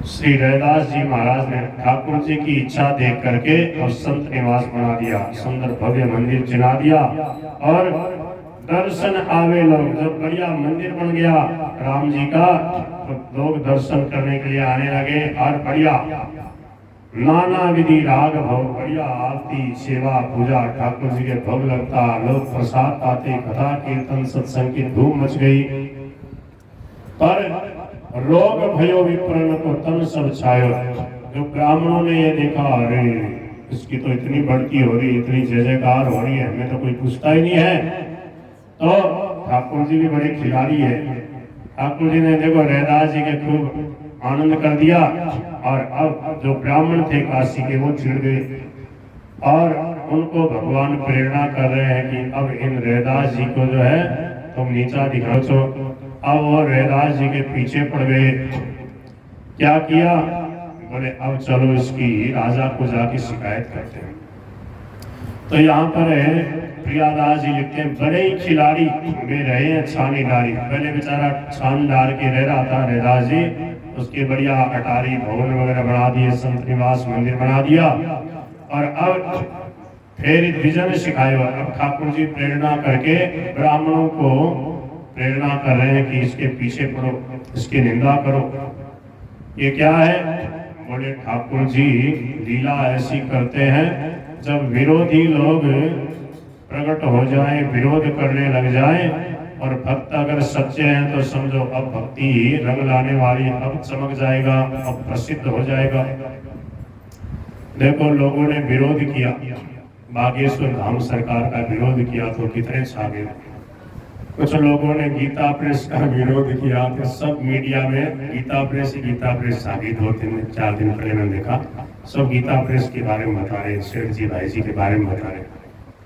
श्री रैदास जी महाराज ने ठाकुर जी की इच्छा देख करके और संत निवास बना दिया, सुंदर भव्य मंदिर चिना दिया और दर्शन आवे लोग। जब बढ़िया मंदिर बन गया राम जी का तो लोग दर्शन करने के लिए आने लगे और बढ़िया नाना विधि राग भोग, बढ़िया आरती सेवा पूजा ठाकुर जी के भोग लगता, लोग प्रसाद पाते, कथा कीर्तन सत्संग की धूम मच गई। पर रोग भयो विप्रण को तन सब छायो। जो ब्राह्मणों ने ये देखा, अरे इसकी तो इतनी बढ़ती हो रही, इतनी जय जयकार हो रही है, हमें तो कोई पूछता ही नहीं है। तो ठाकुर जी भी बड़े खिलाड़ी है। ठाकुर जी ने देखो रैदास जी के खूब आनंद कर दिया और अब जो ब्राह्मण थे काशी के वो चिढ़ गए और उनको भगवान प्रेरणा कर रहे हैं कि अब इन रैदास जी को जो है तुम नीचा दिखाओ। अब वो रैदास जी के पीछे पड़ गए। क्या किया, बोले अब चलो इसकी राजा को जाके शिकायत करते हैं। तो यहाँ पर प्रियादास जी लिखते हैं, बड़े ही खिलाड़ी में रहे हैं छानीदारी। पहले बेचारा छान डाल के रह रहा था रैदास जी, उसके बढ़िया अटारी भवन वगैरह बना दिए, संत निवास मंदिर बना दिया और अब फिर विजन सिखाया। अब ठाकुर जी प्रेरणा करके ब्राह्मणों को प्रेरणा कर रहे हैं कि इसके पीछे पड़ो, इसकी निंदा करो। ये क्या है, बोले ठाकुर जी लीला ऐसी करते हैं, जब विरोधी लोग प्रकट हो जाएं, विरोध करने लग जाएं और भक्त अगर सच्चे हैं तो समझो अब भक्ति रंग लाने वाली, अब चमक जाएगा, अब प्रसिद्ध हो जाएगा। देखो लोगों ने विरोध किया, बागेश्वर धाम सरकार का विरोध किया तो कितने छा गए। कुछ लोगों ने गीता प्रेस का विरोध किया तो सब मीडिया में गीता प्रेस आगे 2-3-4 दिन पहले मैंने देखा, सब गीता प्रेस के बारे में बता रहे, शेठ जी भाई जी के बारे में बता रहे।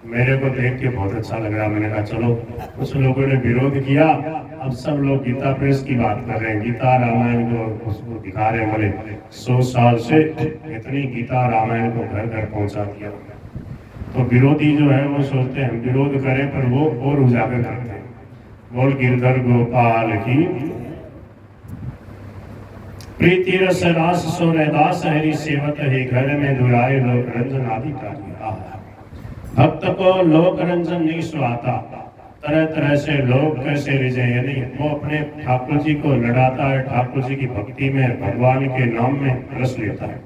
मेरे को देख के बहुत अच्छा लग रहा। मैंने कहा चलो, कुछ लोगों ने विरोध किया, अब सब लोग गीता प्रेस की बात कर रहे हैं, गीता रामायण को उसको दिखा रहे हैं। बोले 100 साल से इतनी गीता रामायण को घर घर पहुंचा दिया। तो विरोधी जो है वो सोचते हैं विरोध करें, पर वो और उजागर करते हैं। बोल गिरधर गोपाल की प्रीति रस रास सो रैदास हरि सेवत है, घर में दुराए लोक रंजन आदि का। भक्त को लोक रंजन नहीं सुहाता, तरह तरह से लोग कैसे रिझे, यानी वो अपने ठाकुर जी को लड़ाता है, ठाकुर जी की भक्ति में भगवान के नाम में रस लेता है।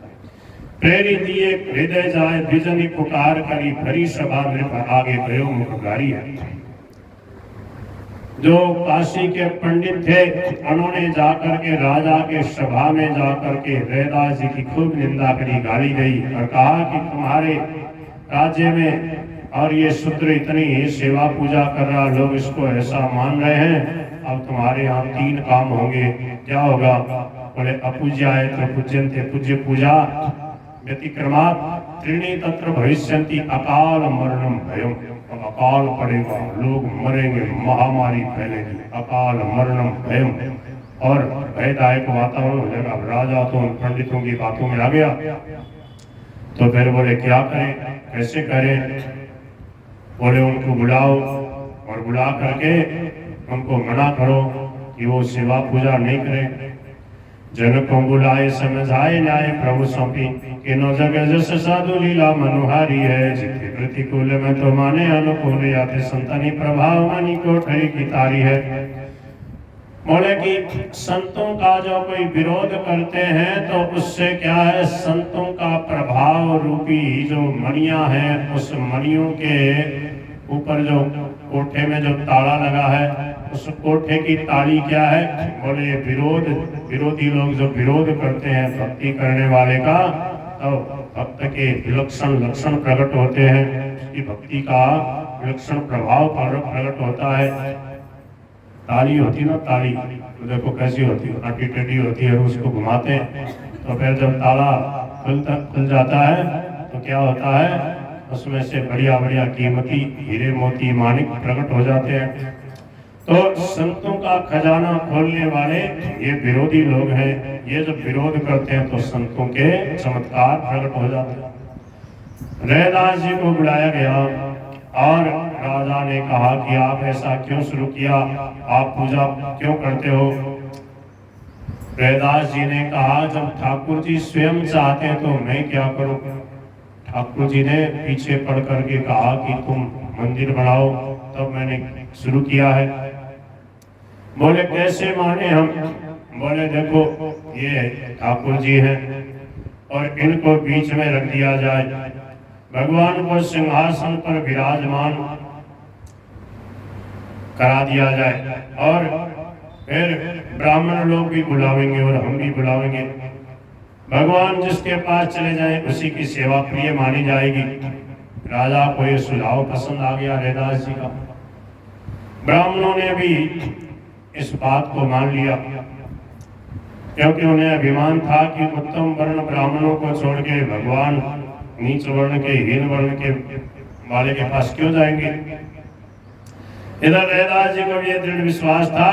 प्रेरित दिए हृदय जाए विजनी पुकार करी, भरी सभा नृप आगे गयो मुखगारी है। जो काशी के पंडित थे उन्होंने जाकर के राजा के सभा में जाकर के रैदास जी की खूब निंदा करी, गाली गई और कहा कि तुम्हारे राज्य में और ये शूद्र इतनी सेवा पूजा कर रहा, लोग इसको ऐसा मान रहे हैं, अब तुम्हारे यहाँ 3 काम होंगे। क्या होगा, बोले अपूज्याय तो पूज्यन्ते, पूज्य पूजा व्यतिक्रमात् त्रीणि तत्र भविष्यन्ति, अकाल मरणम भयम। अकाल पड़ेगा, लोग मरेंगे, महामारी फैलेगी, अकाल मरणम भयम और भयदायक वातावरण हो जाएगा। राजा तो उन पंडितों की बातों में आ गया। तो फिर बोले क्या करें, कैसे करें, बोले उनको बुलाओ और बुला करके उनको मना करो कि वो सेवा पूजा नहीं करें। जन को बुलाए समझाए न्याय प्रभु सौंपी, किनो जगह जस साधु लीला मनोहारी है। जितने प्रतिकूल में तो माने अनुकूल, याते संतनी प्रभाव मानी कोठरी की तारी है। बोले कि संतों का जो कोई विरोध करते हैं तो उससे क्या है, संतों का प्रभाव रूपी जो मणियां हैं, उस मणियों के ऊपर जो कोठे में जो ताला लगा है, उस कोठे की ताली क्या है, बोले विरोधी लोग जो विरोध करते हैं भक्ति करने वाले का, तो भक्त के विलक्षण लक्षण प्रकट होते हैं, उसकी भक्ति का विलक्षण प्रभाव प्रकट होता है। ताली होती ना, ताली तो देखो कैसी होती है, आटी टेढ़ी होती है, उसको घुमाते हैं तो फिर जब ताला खुल जाता है तो क्या होता है, उसमें से बढ़िया बढ़िया कीमती हीरे मोती माणिक प्रकट हो जाते हैं। तो संतों का खजाना खोलने वाले ये विरोधी लोग हैं। ये जब विरोध करते हैं तो संतों के चमत्कार प्रकट हो जाते हैं। रैदास जी को बुलाया गया और राजा ने कहा कि आप ऐसा क्यों शुरू किया, आप पूजा क्यों करते हो। रैदास जी ने कहा, जब ठाकुर जी स्वयं चाहते तो मैं क्या करूं। ठाकुर जी ने पीछे पड़ करके कहा कि तुम मंदिर बनाओ, तब मैंने शुरू किया है। बोले कैसे माने हम। बोले देखो ये ठाकुर जी हैं और इनको बीच में रख दिया जाए, भगवान को सिंहासन पर विराजमान करा दिया जाए और फिर ब्राह्मण लोग भी बुलावेंगे और हम भी बुलावेंगे। भगवान जिसके पास चले जाए उसी की सेवा प्रिय मानी जाएगी। राजा को ये सुझाव पसंद आ गया रैदास जी का। ब्राह्मणों ने भी इस बात को मान लिया, क्योंकि उन्हें अभिमान था कि उत्तम वर्ण ब्राह्मणों को छोड़ के भगवान नीच वर्ण के, हीन वर्ण के वाले के पास क्यों जाएंगे। इधर रैदास जी को यह दृढ़ विश्वास था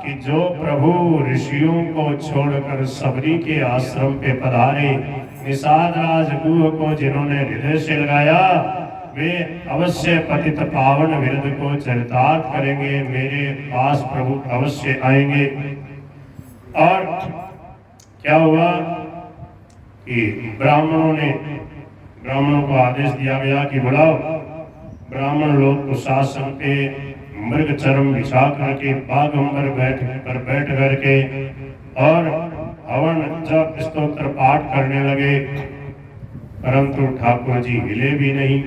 कि जो प्रभु ऋषियों को छोड़कर सबरी के आश्रम पे पधारे, निषाद राजगुह को जिन्होंने हृदय से लगाया, वे अवश्य पतित पावन विरध को चरितार्थ करेंगे, मेरे पास प्रभु अवश्य आएंगे। और क्या हुआ कि ब्राह्मणों को आदेश दिया गया कि बुलाओ। ब्राह्मण लोग प्रशासन पे मृग चरम बिछा करके बागंबर बैठ करके और हवन जब स्तोत्र पाठ करने लगे, परंतु ठाकुर जी हिले भी नहीं।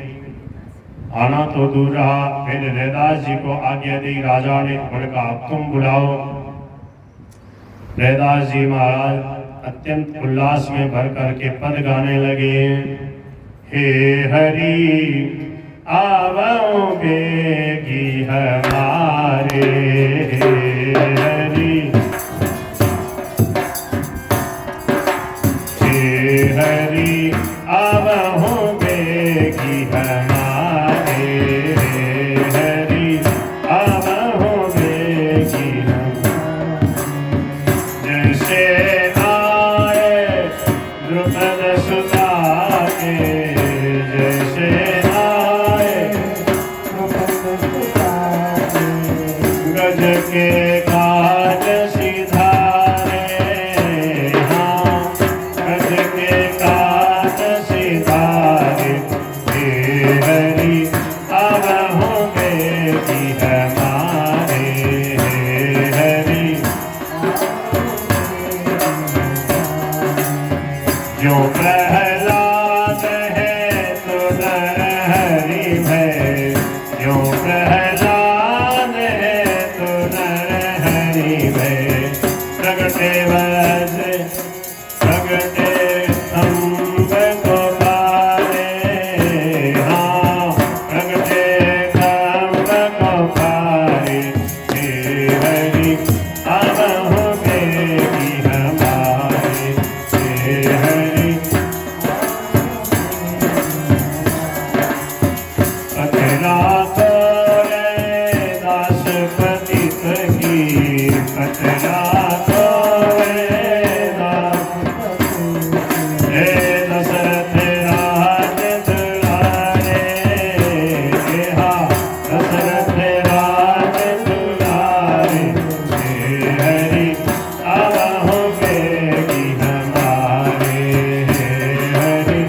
आना तो दूर रहा। फिर रैदास जी को आज्ञा दी राजा ने, उनका अब तुम बुलाओ। रैदास जी महाराज अत्यंत उल्लास में भर करके पद गाने लगे। हे हरि आवो बेगी हमारे, हरि हे हरि आवो बेगी हमारे, हरि आवो बेगी जैसे आए द्रुपद सुता के, जैसे गज के काज सिधारे, हाँ गज के काज सिधारे, हे हरि आवो बेगी हमारे, हे हरि जो प्रहलाद है तो नरहरि भय, जो प्रहलाद है तो नरहरि भय, प्रगटे वज प्रगटे खम्भ को पारे, हाँ प्रगटे खम्भ को पारे, हे हरि आवो बेगी हमारे, हे हरि पथरा को रैदास पतित की, पथरा को रैदास हे दशरथ राज दुलारे, हा दशरथ राज दुलारे, हे हरि आवो बेगी हमारे, हे हरि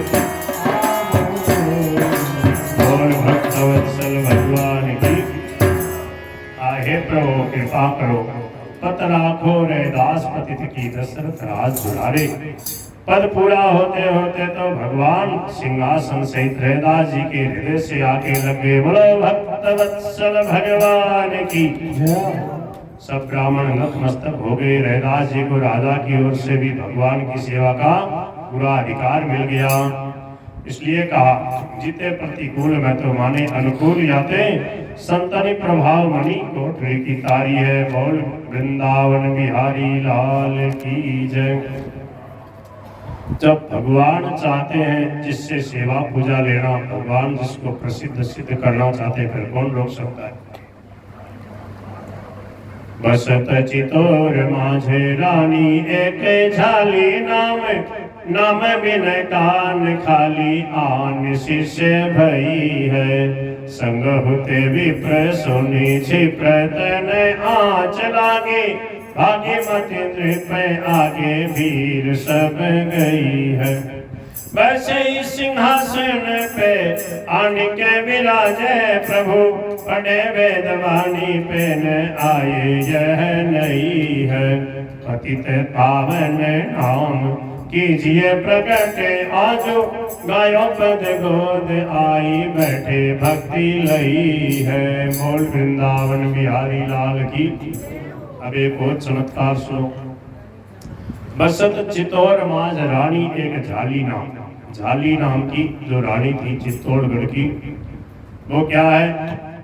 और भक्तवत्सल भगवान की। हे प्रभु कृपा करो, पत राखो रैदास पतित की, दशरथ राज दुलारे। पद पूरा होते होते तो भगवान सिंहासन सहित रैदास जी के हृदय से आके लगे। बोलो भक्तवत्सल भगवान की। सब ब्राह्मण नतमस्तक हो गए। रैदास जी को राजा की ओर से भी भगवान की सेवा का पूरा अधिकार मिल गया। इसलिए कहा, जिते प्रतिकूल मैं तो माने अनुकूल याते, संतनि प्रभाव मणि कोठरी की तारी है। बोल वृंदावन बिहारी लाल की जय। जब भगवान चाहते हैं जिससे सेवा पूजा लेना, भगवान जिसको प्रसिद्ध सिद्ध करना चाहते हैं, फिर कौन रोक सकता है। बसत चितौर माझे रानी एक झाली, नाम बिन कान खाली, आन शिष्य भई है। संग होते विप्र सोनी छिप्रत न आँच लागे, भागीमती नृप आगे वीर सब गई है। वैसे ही सिंहासन पे आन के विराजे प्रभु, पढ़े वेद वाणी पे न आए यह नहीं है। पतित पावन नाम कीजिए प्रकट आजो, गायो पद गोद आई बैठे भक्ति लई है। बोल वृंदावन बिहारी लाल की। अब एक और चमत्कार सुनो। बसत चित्तौड़ माज रानी एक झाली नाम की जो रानी थी चित्तौड़गढ़ की, वो क्या है,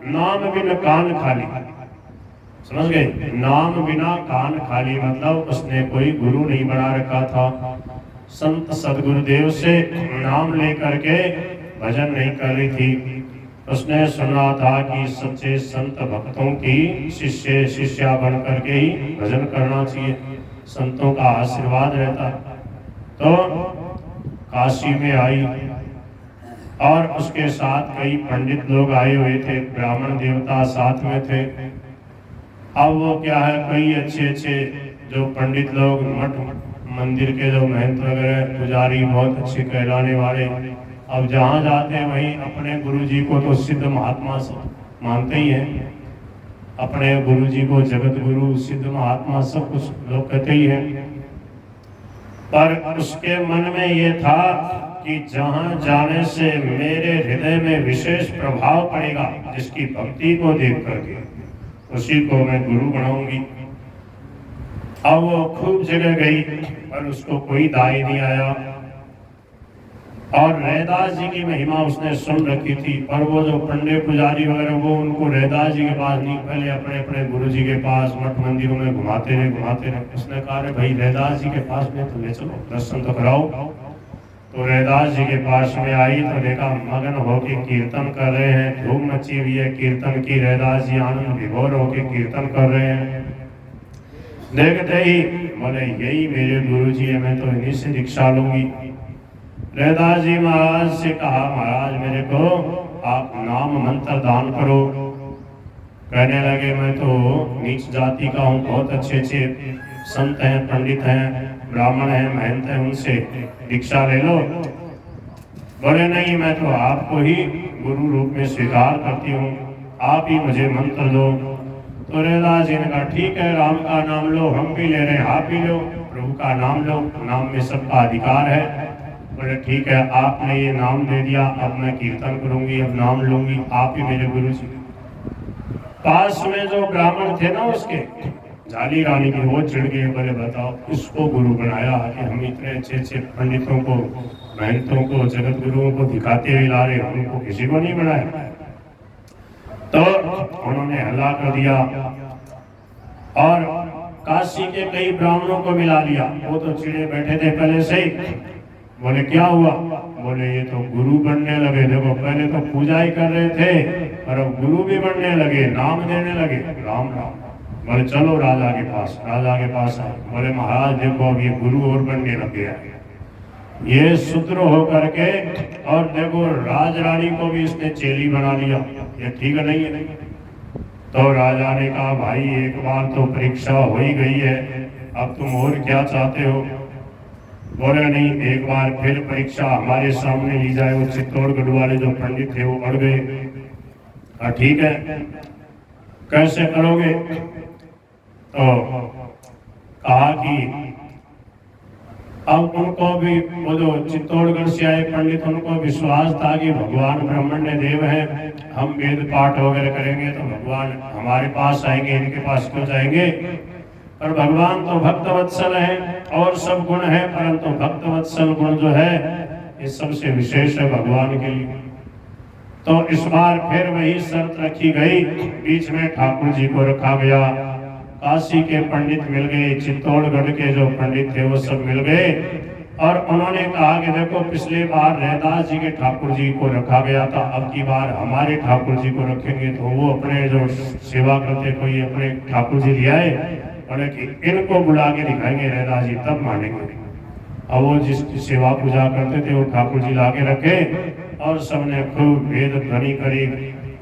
नाम बिन कान खाली। समझ गए, नाम बिना कान खाली मतलब उसने कोई गुरु नहीं बना रखा था। संत सदगुरुदेव से नाम लेकर के भजन नहीं कर रही थी। उसने सुना था कि सच्चे संत भक्तों की शिष्या बन करके ही भजन करना चाहिए, संतों का आशीर्वाद रहता। तो काशी में आई और उसके साथ कई पंडित लोग आए हुए थे, ब्राह्मण देवता साथ में थे। अब वो क्या है, कई अच्छे जो पंडित लोग, मठ मंदिर के जो महंत वगैरह पुजारी बहुत अच्छे कहलाने वाले, अब जहाँ जाते हैं वहीं अपने गुरुजी को तो सिद्ध महात्मा मानते ही हैं, अपने गुरुजी को जगत गुरु सिद्ध महात्मा सब कुछ लोग कहते ही हैं। पर उसके मन में ये था कि जहाँ जाने से मेरे हृदय में विशेष प्रभाव पड़ेगा, जिसकी भक्ति को देख करके उसी को मैं गुरु बनाऊंगी। अब वो खूब जगह गई पर उसको कोई दाई नहीं आया। और रैदास जी की महिमा उसने सुन रखी थी, पर वो जो पंडित पुजारी वगैरह वो उनको रैदास जी के पास नहीं, पहले अपने अपने गुरु जी के पास मठ मंदिरों में घुमाते रहे। उसने कहा रे भाई रैदास जी के पास में तो ले चलो, दर्शन तो कराओ। तो रैदास जी के पास में आई तो देखा मगन होके कीर्तन कर रहे हैं, धूम मची हुई है कीर्तन की, रैदास जी आनंद विभोर होके कीर्तन कर रहे हैं। देखते ही बोले यही मेरे गुरु जी है, मैं तो इन्हीं से दीक्षा लूंगी। रैदास जी महाराज से कहा, महाराज मेरे को आप नाम मंत्र दान करो। कहने लगे मैं तो नीच जाति का हूँ, बहुत अच्छे संत हैं, पंडित हैं, ब्राह्मण हैं, महंत हैं, उनसे दीक्षा ले लो। बोले नहीं, मैं तो आपको ही गुरु रूप में स्वीकार करती हूँ, आप ही मुझे मंत्र दो। तो रैदास जी ने कहा ठीक है, राम का नाम लो, हम भी ले रहे हैं, आप भी लो, प्रभु का नाम लो, नाम में सबका अधिकार है। बोले ठीक है, आपने ये नाम दे दिया, अब मैं कीर्तन करूंगी, अब नाम लूंगी, आप ही मेरे गुरु जी। पास में जो ब्राह्मण थे ना उसके, झाली रानी की, वो चिढ़ गए, बोले बताओ इसको गुरु बनाया कि हम इतने अच्छे पंडितों को, महंतों को, जगत गुरुओं को दिखाते हुए ला रहे, उनको किसी को नहीं बनाया। तो उन्होंने हल्ला कर दिया और काशी के कई ब्राह्मणों को मिला लिया। वो तो चिड़े बैठे थे पहले से ही। बोले क्या हुआ? बोले ये तो गुरु बनने लगे। देखो पहले तो पूजा ही कर रहे थे और अब गुरु भी बनने लगे, नाम देने लगे, राम राम। बोले चलो राजा के पास। राजा के पास आए, बोले महाराज देखो अब ये गुरु और बनने लग गया, ये शूद्र होकर के, और देखो राज रानी को भी इसने चेली बना लिया, ये ठीक नहीं है। तो राजा ने कहा भाई एक बार तो परीक्षा हो ही गई है, अब तुम और क्या चाहते हो? बोले नहीं, एक बार फिर परीक्षा हमारे सामने ली जाए। वो चित्तौड़गढ़ वाले जो पंडित थे वो अड़ गए। ठीक है, कैसे करोगे? तो कहा कि अब उनको भी, वो जो चित्तौड़गढ़ से आए पंडित, उनको विश्वास था कि भगवान ब्रह्मण्य देव हैं, हम वेद पाठ वगैरह करेंगे तो भगवान हमारे पास आएंगे, इनके पास क्यों जाएंगे? पर भगवान तो भक्त वत्सल है और सब गुण है, परंतु भक्त वत्सल गुण जो है ये सबसे विशेष है भगवान के लिए। तो इस बार फिर वही शर्त रखी गई, बीच में ठाकुर जी को रखा गया। काशी के पंडित मिल गए, चित्तौड़गढ़ के जो पंडित थे वो सब मिल गए और उन्होंने कहा कि देखो पिछले बार रैदास जी के ठाकुर जी को रखा गया था, अब की बार हमारे ठाकुर जी को रखेंगे। तो वो अपने जो सेवा करते कोई अपने ठाकुर जी ले आए, बोले कि इनको बुला के दिखाएंगे रैदास जी, तब मानेंगे। अब वो जिसकी सेवा पूजा करते थे वो ठाकुर जी ला के रखे और सबने खूब वेद ध्वनि करी,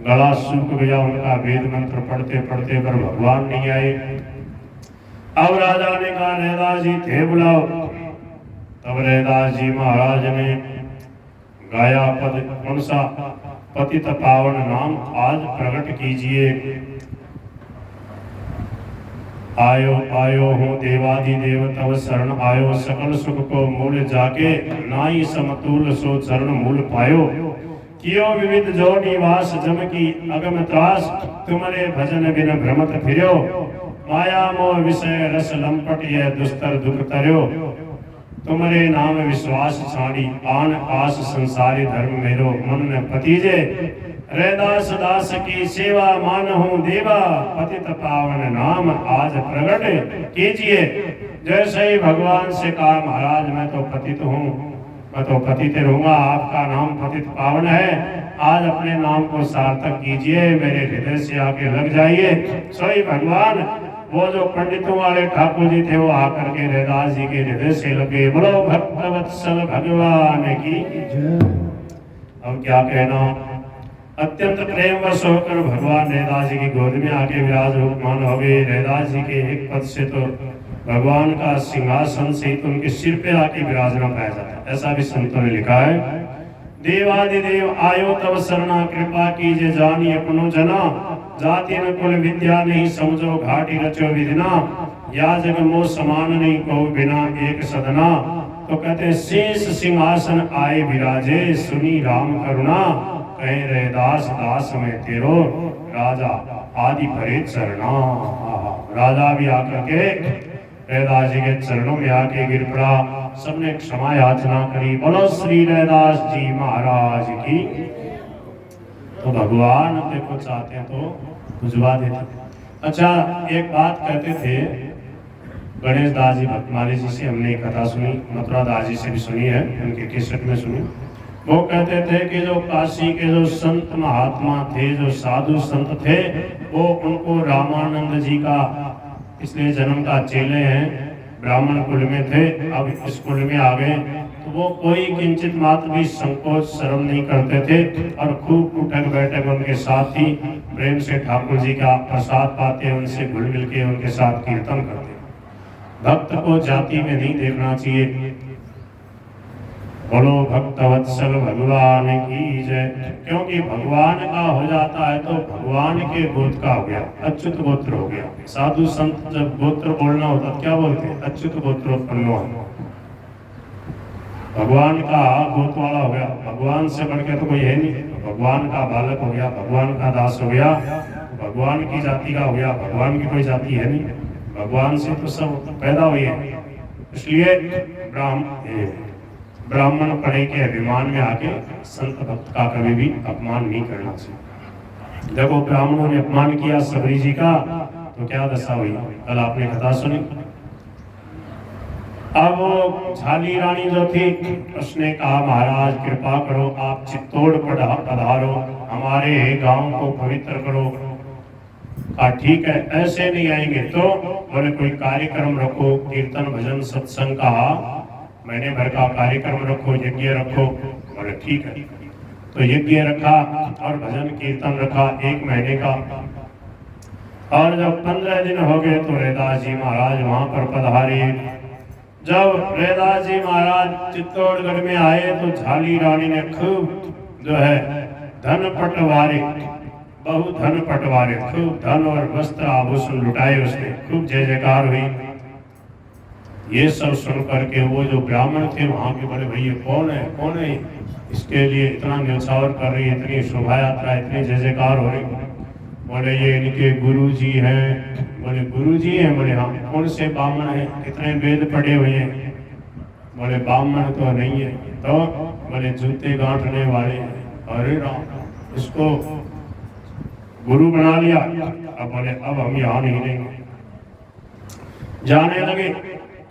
गला सूख गया उनका वेद मंत्र पढ़ते पढ़ते, पर भगवान नहीं आए। अब राजा ने कहा रैदास जी थे बुलाओ। तब रैदास जी महाराज ने गाया पद, कौन सा? पतित पावन नाम आज प्रकट कीजिए। आयो आयो हूँ देवादिदेव तव शरण आयो, सकल सुख को मूल जाके नाई समतुल सो चरण मूल पायो। कियो विविध जो निवास जम की अगम त्रास, तुम्हारे भजन बिन भ्रमत फिर्यो। माया मोह विषय रस लंपट यह दुस्तर दुख तरयो। तुम्हारे नाम विश्वास छाड़ी आन आस संसारी धर्म मेरो, मन में पतिजे रैदास दास की सेवा मानहु देवा। पतित पावन नाम आज प्रकट कीजिए। जैसे ही भगवान से कहा महाराज मैं तो पतित हूँ, मैं तो पतित रहूंगा, आपका नाम पतित पावन है, आज अपने नाम को सार्थक कीजिए, मेरे हृदय से आके लग जाइए। सोई भगवान वो जो पंडितों वाले ठाकुर जी थे वो आकर के रैदास जी के हृदय से लगे। बोलो भक्तवत्सल भगवान की। अब क्या कहना, अत्यंत प्रेम वश होकर भगवान रैदास जी की गोद में आके विराजमान हो गए। रैदास जी के एक पद से तो भगवान का सिंहासन सहित उनके सिर पे आके विराजना पाया जाता है, ऐसा भी संतों ने लिखा है। देवादिदेव आयो तब शरणा, कृपा कीजिए जानी अपनो जना। जाति न कुल विद्या नहीं समझो, घाटी रचो विधिना। या जग मोह समान नहीं को बिना एक सदना। तो कहते शेष सिंहासन आए विराजे, सुनी राम करुणा। कहे रैदास दास में तेरो, राजा आदि परे चरणा। राजा भी आकर के रैदास जी के चरणों में आके गिर पड़ा, सबने क्षमा याचना करी। बोलो श्री रैदास जी महाराज की। तो भगवान देखो चाहते हैं तो बुझवा देते। अच्छा एक बात कहते थे, गणेश दास जी भक्तमाली जी से हमने कथा सुनी, मथुरा दास जी से भी सुनी है, उनके केसट में सुनी। वो कहते थे कि जो काशी के जो संत महात्मा थे, जो साधु संत थे, वो उनको रामानंद जी का पिछले जन्म का चेले हैं, ब्राह्मण कुल में थे, अब इस कुल में आ गए। तो वो कोई किंचित मात्र भी संकोच शर्म नहीं करते थे और खूब उठक बैठक उनके साथ ही प्रेम से ठाकुर जी का प्रसाद पाते, उनसे घुल मिल के उनके साथ कीर्तन करते। भक्त को जाति में नहीं देखना चाहिए। बोलो भक्तवत्सल भगवान की जय। क्योंकि भगवान का हो जाता है तो भगवान के गोत्र का हो गया, अच्युत गोत्र हो गया। साधु संत जब गोत्र बोलना होता तो क्या बोलते हैं? अच्युत गोत्रोत्पन्नो। भगवान का गोत्र वाला हो गया, भगवान से बढ़ के तो कोई है नहीं। भगवान का बालक हो गया, भगवान का दास हो गया, भगवान की जाति का हो गया, भगवान की कोई जाति है नहीं, भगवान से तो सब पैदा हुए हैं। इसलिए ब्राह्मण पढ़े के अभिमान में आके संत भक्त का कभी भी अपमान नहीं करना चाहिए। देखो ब्राह्मणों ने अपमान किया सबरी जी का तो क्या दशा हुई, कल आपने कथा सुनी। अब वो झाली रानी जो थी उसने कहा महाराज कृपा करो, आप चित्तौड़ पधारो, हमारे गांव को पवित्र करो। कहा ठीक है, ऐसे नहीं आएंगे तो बोले कोई कार्यक्रम रखो, कीर्तन भजन सत्संग का महीने भर का कार्यक्रम रखो, यज्ञ रखो। बोले ठीक है। तो यज्ञ रखा और भजन कीर्तन रखा 1 महीने का। और जब 15 दिन हो गए तो रैदास जी महाराज वहां पर पधारे। जब रैदास जी महाराज चित्तौड़गढ़ में आए तो झाली रानी ने खूब जो है धन पटवारे, बहुत धन पटवारे, खूब धन और वस्त्र आभूषण लुटाए उसने, खूब जय जयकार हुई। ये सब सुन करके वो जो ब्राह्मण थे वहां के बोले भैया कौन है, कौन है इसके लिए इतना न्यौछावर कर रही है, इतनी शोभा यात्रा, इतनी जय जयकार हो रही। बोले ये इनके गुरु जी हैं। बोले गुरु जी हैं? बोले हाँ। कौन से ब्राह्मण हैं, कितने वेद पढ़े हुए हैं? बोले ब्राह्मण तो नहीं है। तो बोले जूते गांठने वाले हैं। अरे राम, इसको गुरु बना लिया। अब बोले अब हम यहाँ नहीं रहेंगे। जाने लगे,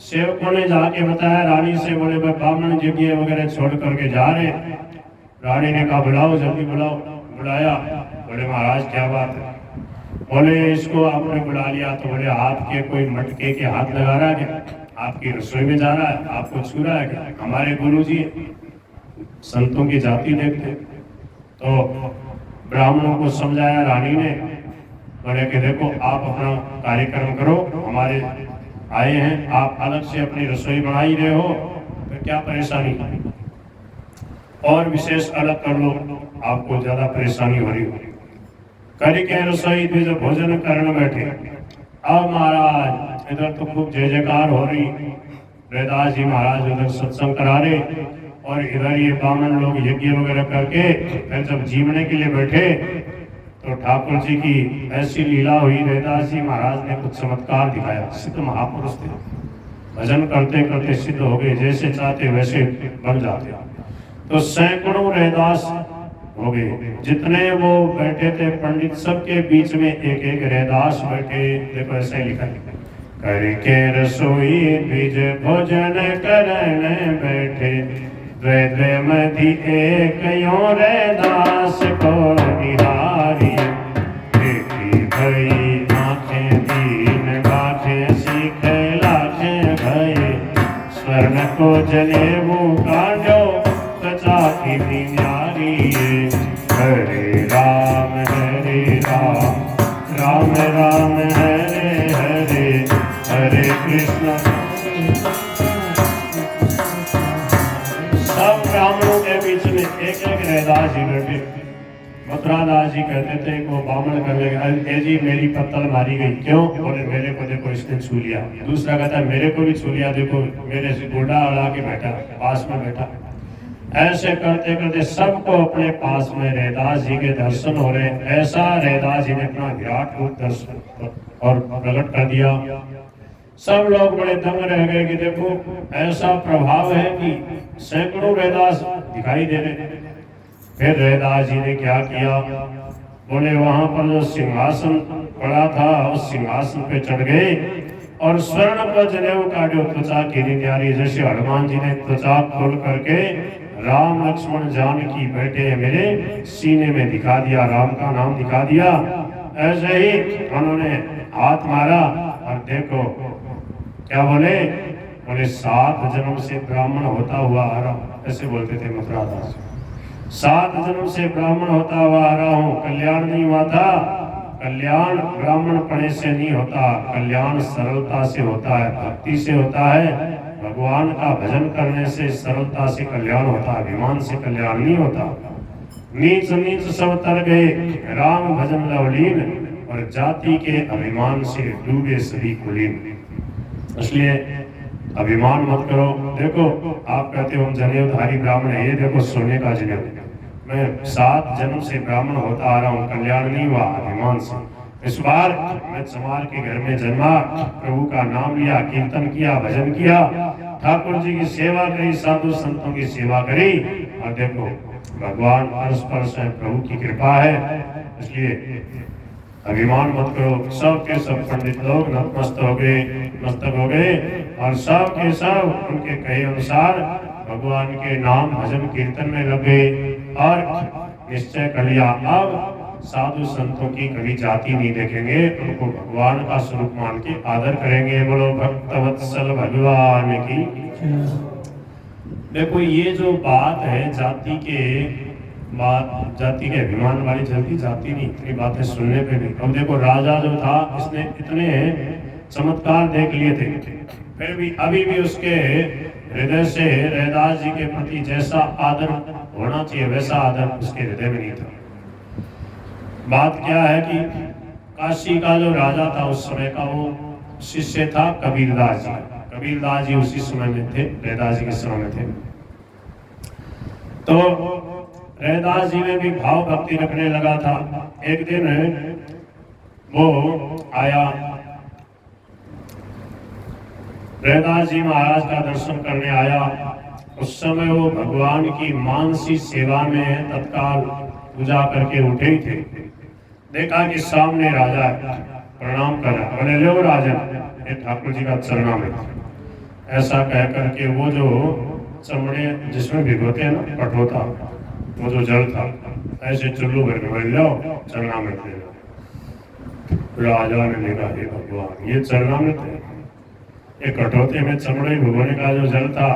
सेवकों ने जाके बताया रानी से, बोले भाई ब्राह्मण यज्ञ वगैरह छोड़ करके जा रहे। रानी ने कहा बुलाओ, जल्दी बुलाओ। बुलाया। बोले महाराज क्या बात है? बोले इसको आपने बुला लिया तो बोले आपके कोई मटके के हाथ लगा रहा है क्या? आपकी रसोई में जा रहा है, आपको छू रहा है क्या? हमारे गुरु जी संतों की जाति देखते। तो ब्राह्मणों को समझाया रानी ने, बोले कि देखो आप अपना कार्यक्रम करो, हमारे आए हैं, आप अलग से अपनी रसोई बना ही रहे हो, तो क्या परेशानी, और विशेष अलग कर लो, आपको ज्यादा परेशानी हो रही हो। करी के रसोई में जब भोजन करने बैठे, अब महाराज इधर तो खूब जय जयकार हो रही, रैदास जी महाराज उधर सत्संग करा रहे, और इधर ये ब्राह्मण लोग यज्ञ वगैरह करके फिर जब जीवने के लिए बैठे, तो ठाकुर जी की ऐसी लीला हुई, रैदास जी महाराज ने कुछ चमत्कार दिखाया। सिद्ध महापुरुष थे, भजन करते करते सिद्ध हो गए, जैसे चाहते वैसे बन जाते। तो सैकड़ों रैदास हो गए, जितने वो बैठे थे पंडित, सबके बीच में एक एक रैदास बैठे। देखो ऐसा ही लिखा है, करके रसोई बीज भोजन करने बैठे, द्वै मधि एक यो रैदास को निहारी, देखी भई आंखें दीन बाखें सीखे लाखें भये, स्वर्ण को जनेऊ कांडो त्वचा की न्यारी, हरे राम राम राम हरे हरे, हरे कृष्ण। सब ब्राह्मणों के बीच में एक एक रैदास जी बैठे। मथुरादास जी कहते थे वो ब्राह्मण करने गए, जी मेरी पत्तल मारी गई, क्यों? बोले मेरे को देखो इसने छू लिया। दूसरा कहता मेरे को भी छू लिया, देखो मेरे से गोडा अड़ा के बैठा, पास में बैठा। ऐसे करते करते सबको अपने पास में रैदास जी के दर्शन हो रहे। ऐसा रैदास जी ने अपना विराट रूप दर्शन और प्रकट कर दिया। सब लोग बड़े दंग रह गए कि देखो ऐसा प्रभाव है कि सैकड़ों रैदास दिखाई दे रहे। फिर रैदास जी ने क्या किया, बोले वहां पर जो सिंहासन पड़ा था उस सिंहासन पे चढ़ गए और स्वर्ण पर जनेऊ काटे, त्वचा की न्यारी, जैसे हनुमान जी ने त्वचा खोल करके राम लक्ष्मण जानकी बैठे मेरे सीने में दिखा दिया, राम का नाम दिखा दिया। ऐसे ही उन्होंने हाथ मारा और देखो क्या बोले, बोले 7 जन्म से ब्राह्मण होता हुआ आ रहा हूँ, ऐसे बोलते थे मथुरादास। 7 जन्म से ब्राह्मण होता हुआ आ रहा हूँ, कल्याण नहीं हुआ था। कल्याण ब्राह्मण पढ़े से नहीं होता, कल्याण सरलता से होता है, भक्ति से होता है। भगवान का भजन करने से सरलता से कल्याण होता है, अभिमान से कल्याण नहीं होता। नीच नीच सब तर गए, राम भजन लवलीन, और जाति के अभिमान से डूबे सभी कुलीन। इसलिए अभिमान मत करो। देखो आप कहते हो हम जनेऊधारी ब्राह्मण है, ये देखो सोने का जनेऊ, मैं 7 जन्म से ब्राह्मण होता आ रहा हूँ, कल्याण नहीं हुआ अभिमान से। इस बार मैं चमार के घर में जन्मा, प्रभु का नाम लिया, कीर्तन किया, भजन किया, ठाकुर जी की सेवा करी, साधु संतों की सेवा करी, और देखो भगवान परस्पर से प्रभु की कृपा है। इसलिए अभिमान मत करो। सब के सब पंडित लोग मस्तक हो गए और सब के सब उनके कहे अनुसार भगवान के नाम भजन कीर्तन में लग गए और निश्चय कर लिया अब साधु संतों की कभी जाति नहीं देखेंगे, उनको भगवान का स्वरूप मान के आदर करेंगे। बोलो भक्तवत्सल भगवान की। देखो ये जो बात है जाति के अभिमान वाली जल्दी जाति नहीं, इतनी बातें सुनने पे भी। अब देखो राजा जो था इसने इतने चमत्कार देख लिए थे, फिर भी अभी भी उसके हृदय से रैदास जी के प्रति जैसा आदर होना चाहिए वैसा आदर उसके हृदय में नहीं था। बात क्या है कि काशी का जो राजा था उस समय का, वो शिष्य था कबीरदास जी। कबीरदास जी उसी समय में थे, रैदास जी के समय में थे। तो रैदास जी में भी भाव भक्ति रखने लगा था। एक दिन वो आया, रैदास जी महाराज का दर्शन करने आया। उस समय वो भगवान की मानसी सेवा में तत्काल पूजा करके उठे ही थे। देखा कि सामने राजा है, प्रणाम कर रहा, बोले लो राजन, ये ठाकुर जी का चरणा में। ऐसा कह करके वो जो चमड़े जिसमें भिगोते हैं ना कठोता, वो जो जल था ऐसे चुल्लू भर के लो चरणा में थे। राजा ने देखा हे भगवान ये चरणा में थे, ये कटौते में चमड़े भिगोने का जो जल था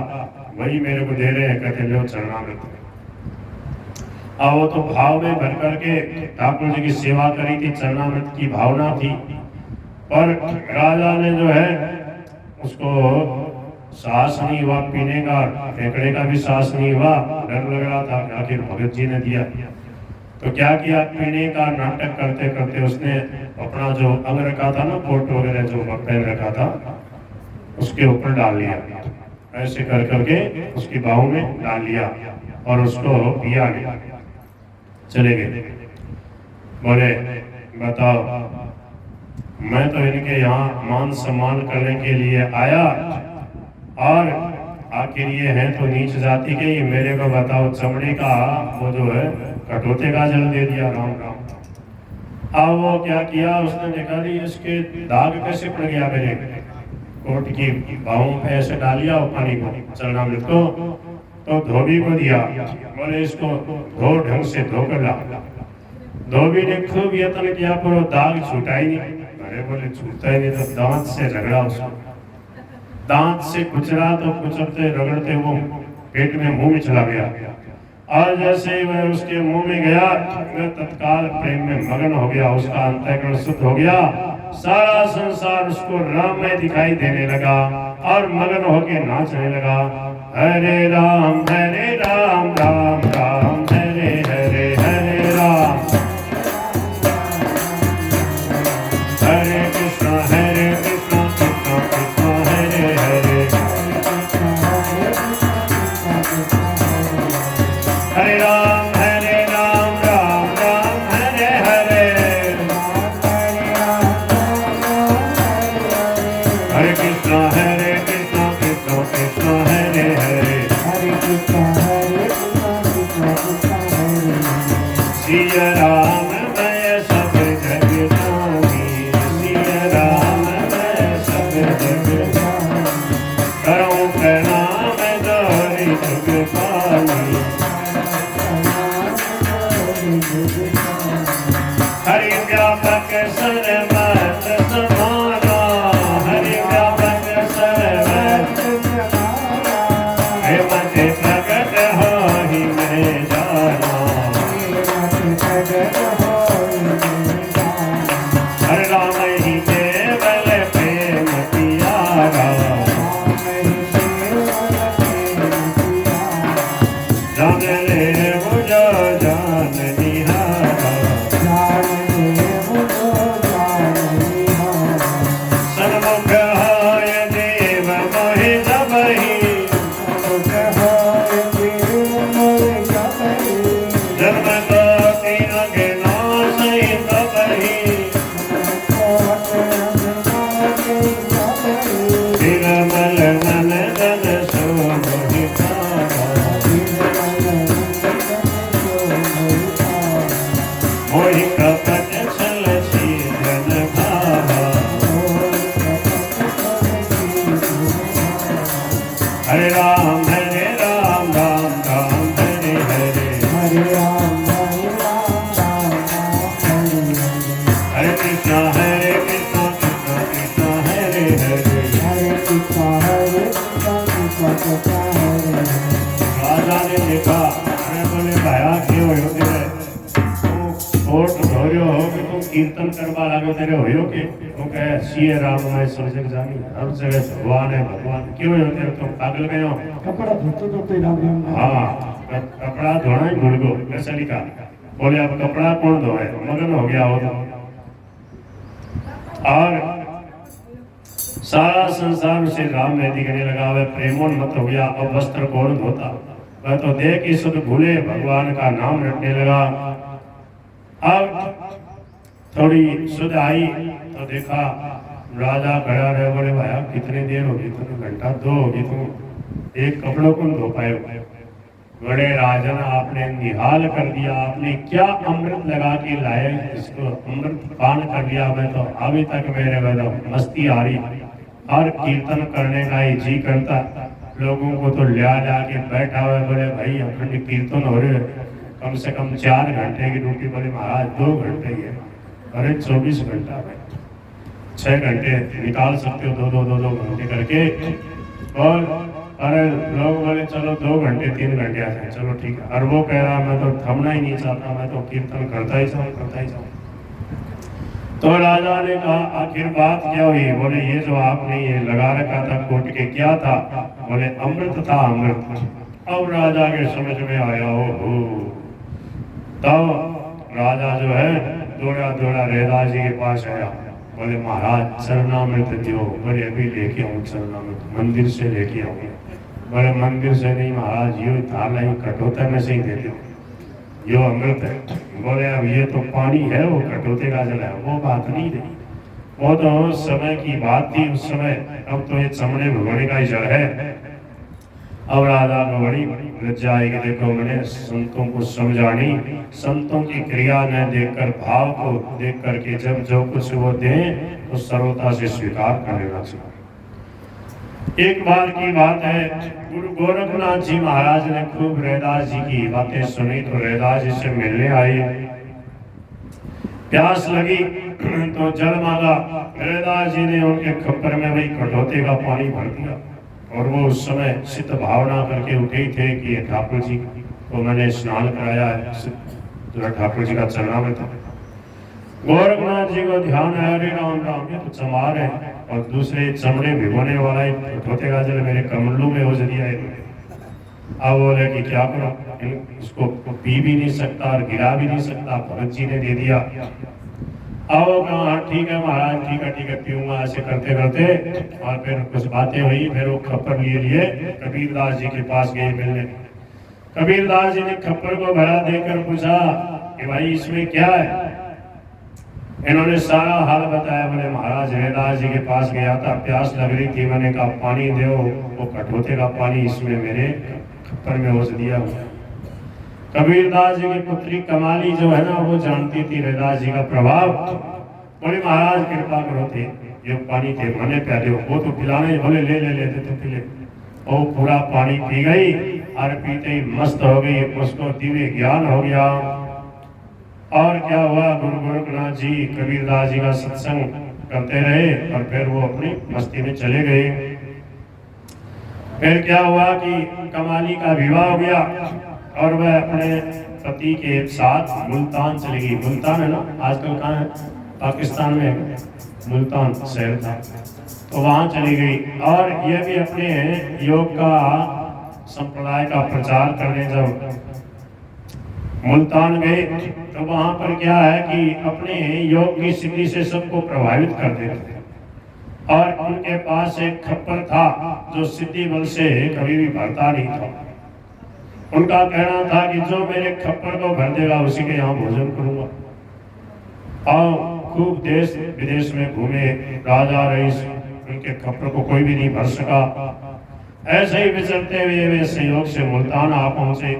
वही मेरे को दे रहे हैं, कहते लो चरणा में थे। अब वो तो भाव में भर करके ठाकुर जी की सेवा करी थी, चरणामृत की भावना थी। पर राजा ने जो है उसको सांस नहीं हुआ पीने का, फेंकने का भी सांस नहीं हुआ। डर लग रहा था कि आखिर भगत जी ने दिया। तो क्या किया, पीने का नाटक करते करते उसने अपना जो अंग रखा था ना, कोट वगैरह जो पहन रखा था, उसके ऊपर डाल लिया। ऐसे कर करके उसकी बाहों में डाल लिया और उसको पिया गया। चले गए। बोले बताओ, मैं तो इनके यहाँ मान सम्मान करने के लिए आया और आखिर ये हैं तो नीच जाति के, मेरे को बताओ चमड़े का वो जो है कटोते का जल दे दिया। राम राम। अब वो क्या किया, उसने देखा नहीं इसके दाग कैसे पड़ गया मेरे कोट की बाहों पे, ऐसे डालिया और पानी को चलना मृत को, तो धोबी को दिया। बोले इसको धो, ढंग से धोकर ला। धोबी ने खूब यत्न किया पर वो दाग छूटा ही नहीं। अरे बोले छूटता ही नहीं, तो दांत से रगड़ा उसको, दांत से कुचला, तो कुचलते रगड़ते वो पेट में मुंह में चला गया। और जैसे ही वह उसके मुंह में गया, वह तत्काल प्रेम में मगन हो गया, उसका अंतःकरण शुद्ध हो गया। सारा संसार उसको राममय दिखाई देने लगा और मगन होके नाचने लगा। हरे राम राम राम हरे हरे, हरे राम हरे कृष्ण कृष्ण कृष्ण हरे हरे, हरे राम राम राम हरे हरे, हरे कृष्ण कृष्ण कृष्ण हरे हरे, सिया राम मैं सब जग जानी, सिया राम मैं सब जग जानी, करूं प्रणाम दोहरी जुग पानी, हरि व्यापक सर्वत्र समाना, हरि व्यापक सर्वत्र समाना, हे मते प्रकट होहि मैं जाना, हरे राम ही केवल प्रेम प्यारा, जान ले मुझो जान निहारा, सन्मुख होय देव मोहि सबहि, जन्म तो तीन के नासहि सबहि, निर्मल मन धन सो मोहि पावा, मोहि कपट छल छीजन भावा, हरे राम राम राम हरे हरे, हरे कृष्ण कृष्ण कृष्ण हरे हरे। राजा ने देखा, अरे बोले भाया क्यों हो तेरे, कोट धोरियो हो कि तुम कीर्तन करवा लागो तेरे होयो के, तू कहे सिया राम मैं सब जग जानी, हर जगह भगवान है भगवान, क्यों हो तेरे, तुम पागल गए हो। कपड़ा धोते राम राम। हाँ, कपड़ा धोना ही भूल गो, कैसे लिखा। बोले अब कपड़ा कौन धोए, मगन हो गया हो तो। और सारा संसार उसे राम में दिखने लगा, वह प्रेमोन्मत्त हो गया। अब वस्त्र कौन धोता, वह तो देख ही सुध भूले भगवान का नाम रटने लगा। अब थोड़ी सुध आई तो देखा राजा खड़ा रहे। बोले भाया कितनी देर होगी, तुम घंटा दो होगी, तुम एक कपड़ों को धो पाए। बड़े राजन आपने निहाल कर दिया, आपने क्या अमृत लगा के लाए, इसको अमृत पान कर लिया। मैं तो अभी तक मेरे में मस्ती आ रही, और कीर्तन करने का ही जी करता, लोगों को तो ला के बैठा हुआ। बोले भाई अखंड कीर्तन हो रहे, कम से कम 4 घंटे की ड्यूटी। बोले महाराज 2 घंटे ही है। अरे 24 घंटा है, 6 घंटे निकाल सकते हो, दो घंटे करके। और अरे लोग बोले चलो 2 घंटे 3 घंटे आ जाए, चलो ठीक है। और वो कह रहा मैं तो थमना ही नहीं चाहता, मैं तो कीर्तन करता ही जाऊँ। तो राजा ने कहा आखिर बात क्या हुई? बोले ये जो आपने ये लगा रखा था कोट के, क्या था? बोले अमृत था, अमृत। अब राजा के समझ में आया, हो तब राजा जो है दौड़ा दौड़ा रैदास जी के पास आया। बोले महाराज चरणामृत दो। बोले अभी लेके आऊँ चरणामृत, मंदिर से लेके आऊँ। बोले मंदिर से नहीं महाराज, यो थाला ही कटोता में से ही देते हो, यो अमृत है। बोले अब ये तो पानी है, वो कटोते का जल है, वो बात नहीं रही, वो तो समय की बात थी उस समय। अब तो ये चमड़े भगोड़े का ही जल है। अब राजा को बड़ी लज्जा आई कि देखो मैंने संतों को समझानी, संतों की क्रिया न देखकर, भाव को देख करके जब जो कुछ वो दें तो सरलता से स्वीकार कर लेना चाहिए। एक बार की बात है, गुरु गोरखनाथ जी महाराज ने खूब रैदास जी की बातें सुनी तो रैदास जी से मिलने आई। प्यास लगी तो जल मांगा, रैदास जी ने उनके खप्पर में वही कटोते का पानी भर दिया। और वो उस समय सिद्ध भावना करके उठे ही थे कि ठाकुर जी को मैंने स्नान कराया है, जो ठाकुर जी का चरणामृत था। गोरखनाथ जी को ध्यान है, अरे राम राम ये तो चमार है, और दूसरे चमड़े भिगोने वाला कटोते का जल मेरे कमलों में हो दिया है। अब बोले कि क्या करो, इसको पी भी नहीं सकता और गिरा भी नहीं सकता, भगत जी ने दे दिया। आओ कहा ठीक है महाराज, ठीक है पीऊंगा। ऐसे करते करते और फिर कुछ बातें हुई, फिर वो खप्पर लिए कबीरदास जी के पास गए मिलने। कबीरदास जी ने खप्पर को भरा देकर पूछा कि भाई इसमें क्या है? इन्होंने सारा हाल बताया। बोले महाराज रैदास जी के पास गया था, प्यास लग रही थी, मैंने कहा पानी दो, वो कटोते का पानी इसमें मेरे खप्पर में हो दिया। कबीरदास जी की पुत्री कमाली जो है ना, वो जानती थी रैदास जी का प्रभाव। बोले महाराज कृपा करो थे, ये पानी थे मैंने प्याले, वो तो पिलाने। बोले ले ले ले तो पिले। वो पूरा पानी पी गई और पीते ही मस्त हो गई, उसको दिव्य ज्ञान हो गया। और क्या हुआ, गुरु गोरखनाथ जी कबीरदास जी का सत्संग करते रहे और फिर वो अपनी मस्ती में चले गए। फिर क्या हुआ कि कमाली का विवाह हो गया और वह अपने पति के साथ मुल्तान चली गई। मुल्तान है ना, आजकल कहाँ है, पाकिस्तान में है, मुल्तान शहर था, तो वहाँ चली गई। और यह भी अपने योग का संप्रदाय का प्रचार करने जब मुल्तान गए तो वहाँ पर क्या है कि अपने योग की सिद्धि से सबको प्रभावित कर देते थे। और उनके पास एक खप्पर था जो सिद्धि बल से कभी भी भरता नहीं था। उनका कहना था कि जो मेरे खप्पर को भर देगा उसी के यहाँ भोजन करूंगा। और खूब देश विदेश में घूमे, राजा रईस, उनके खप्पर को कोई भी नहीं भर सका। ऐसे ही विचरते हुए वे संयोग से मुल्तान आ पहुंचे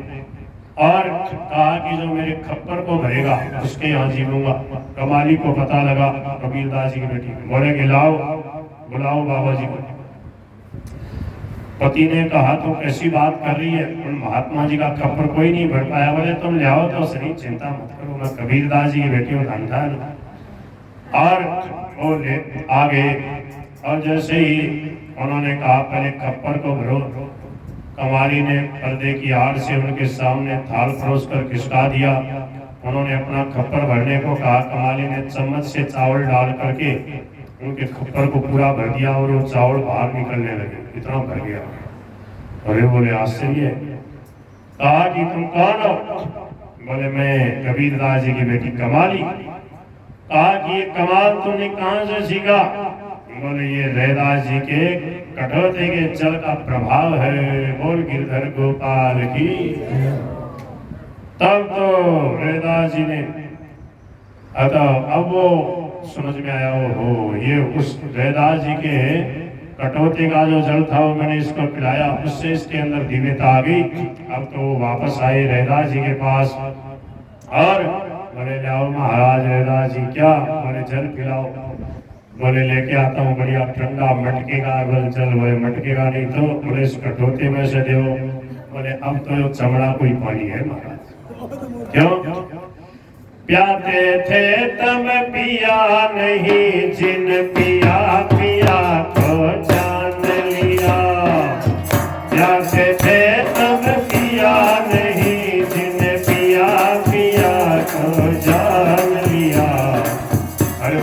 और कहा कि जो मेरे खप्पर को भरेगा उसके यहाँ जीवूंगा। कमाली को पता लगा, कबीरदास जी की बेटी, बोले कि लाओ बुलाओ बाबा जी को। पति ने कहा तो कैसी बात कर रही है, उन महात्मा जी का खप्पर कोई नहीं भर पाया। बोले तुम ले आओ तो सही, चिंता मत करो, मैं कबीरदास जी की बेटी हूँ, धंधा है। और वो आ गए और जैसे ही उन्होंने कहा पहले खप्पर को भरो, कमाली ने पर्दे की आड़ से उनके सामने थाल परोस कर खिसका दिया। उन्होंने अपना खप्पर भरने को कहा, कमाली ने चम्मच से चावल डाल करके उनके खप्पर को पूरा भर दिया और वो चावल बाहर निकलने लगे, इतना भर गया। अरे बोले आश्चर्य। कहा कि तुम कौन हो? बोले मैं कबीरदास जी की बेटी कमाली। कहा कि ये कमाल तुमने कहां से सीखा? बोले ये रैदास जी के कटोते के जल का प्रभाव है। बोल गिरधर गोपाल की। तब तो रैदास जी ने अब वो समझ में आया, हो ये उस रैदास जी के कटोते का जो जल था वो मैंने इसको पिलाया, उससे इसके अंदर दिव्यता आ गई। अब तो वो वापस आए रैदास जी के पास और बोले लाओ महाराज रैदास जी, क्या? बोले जल पिलाओ। बोले लेके आता हूँ, बढ़िया ठंडा मटकेगा जल। बोले मटकेगा नहीं तो बोले इस कटोते में से दो। बोले अब तो चमड़ा कोई पानी है महाराज। क्यों? प्याते थे तब पिया नहीं, जिन पिया पिया को जान लिया। प्याते थे तब पिया नहीं, जिन पिया पिया को जान लिया। अरे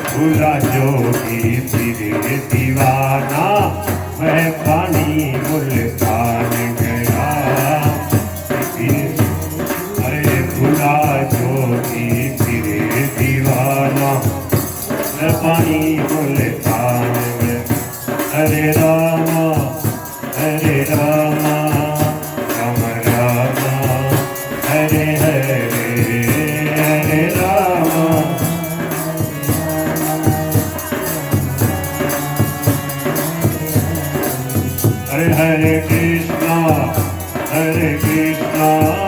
हरे राम राम राम हरे हरे हरे राम हरे हरे कृष्णा